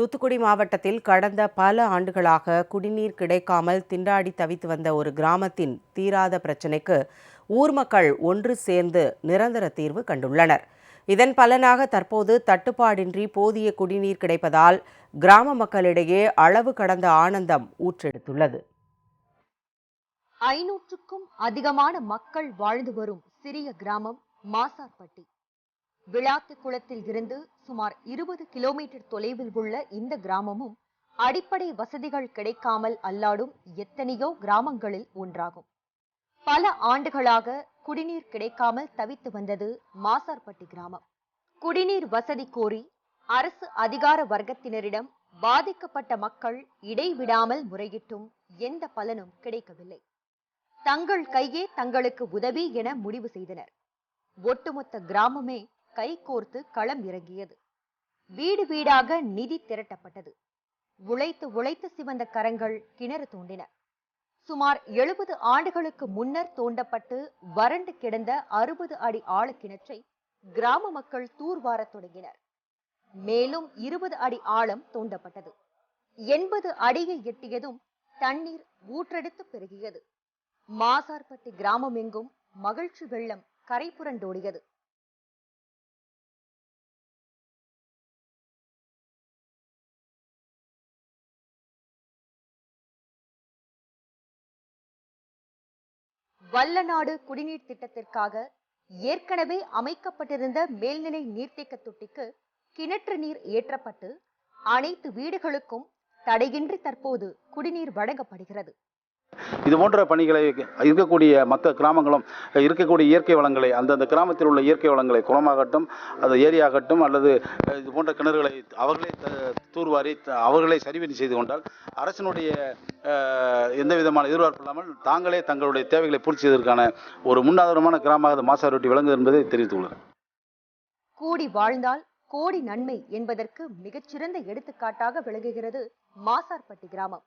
தூத்துக்குடி மாவட்டத்தில் கடந்த பல ஆண்டுகளாக குடிநீர் கிடைக்காமல் திண்டாடி தவித்து வந்த ஒரு கிராமத்தின் தீராத பிரச்சினைக்கு ஊர் மக்கள் ஒன்று சேர்ந்து நிரந்தர தீர்வு கண்டுள்ளனர். இதன் பலனாக தற்போது தட்டுப்பாடின்றி போதிய குடிநீர் கிடைப்பதால் கிராம மக்களிடையே அளவு கடந்த ஆனந்தம் ஊற்றெடுத்துள்ளது. 500க்கும் அதிகமான மக்கள் வாழ்ந்து வரும் சிறிய கிராமம் மாசார்பட்டி. விளாத்து குளத்தில் இருந்து சுமார் 20 கிலோமீட்டர் தொலைவில் உள்ள இந்த கிராமமும் அடிப்படை வசதிகள் கிடைக்காமல் அல்லாடும் எத்தனையோ கிராமங்களில் ஒன்றாகும். பல ஆண்டுகளாக குடிநீர் கிடைக்காமல் தவித்து வந்தது மாசார்பட்டி கிராமம். குடிநீர் வசதி கோரி அரசு அதிகார வர்க்கத்தினரிடம் பாதிக்கப்பட்ட மக்கள் இடைவிடாமல் முறையிட்டும் எந்த பலனும் கிடைக்கவில்லை. தங்கள் கையே தங்களுக்கு உதவி என முடிவு செய்தனர். ஒட்டுமொத்த கிராமமே கைகோர்த்து களம் இறங்கியது. வீடு வீடாக நிதி திரட்டப்பட்டது. உழைத்து உழைத்து சிவந்த கரங்கள் கிணறு தோண்டின. சுமார் 70 ஆண்டுகளுக்கு முன்னர் தோண்டப்பட்டு வறண்டு கிடந்த 60 அடி ஆழ கிணற்றை கிராம மக்கள் தூர்வார தொடங்கினர். மேலும் 20 அடி ஆழம் தோண்டப்பட்டது. 80 அடியை எட்டியதும் தண்ணீர் ஊற்றெடுத்து பெருகியது. மாசார்பட்டி கிராமம் எங்கும் மகிழ்ச்சி வெள்ளம் கரை புரண்டோடியது. வல்லநாடு குடிநீர் திட்டத்திற்காக ஏற்கனவே அமைக்கப்பட்டிருந்த மேல்நிலை நீர்த்தேக்க தொட்டிக்கு கிணற்று நீர் ஏற்றப்பட்டு அனைத்து வீடுகளுக்கும் தடையின்றி தற்போது குடிநீர் வழங்கப்படுகிறது. இது போன்ற பணிகளை இருக்கக்கூடிய மற்ற கிராமங்களும் இருக்கக்கூடிய இயற்கை வளங்களை அந்தந்த கிராமத்தில் உள்ள இயற்கை வளங்களை குளமாகட்டும் அது ஏரியாகட்டும் அல்லது இது போன்ற கிணறுகளை அவர்களே தூர்வாரி அவர்களே சரிவீடு செய்து கொண்டால் அரசினுடைய எந்த விதமான எதிர்பார்ப்பு இல்லாமல் தாங்களே தங்களுடைய தேவைகளை பூர்த்தி செய்வதற்கான ஒரு முன்னாதாரமான கிராமமாக மாசார்பட்டி விளங்குது என்பதை தெரிவித்துள்ளது. கூடி வாழ்ந்தால் கோடி நன்மை என்பதற்கு மிகச்சிறந்த எடுத்துக்காட்டாக விளங்குகிறது மாசார்பட்டி கிராமம்.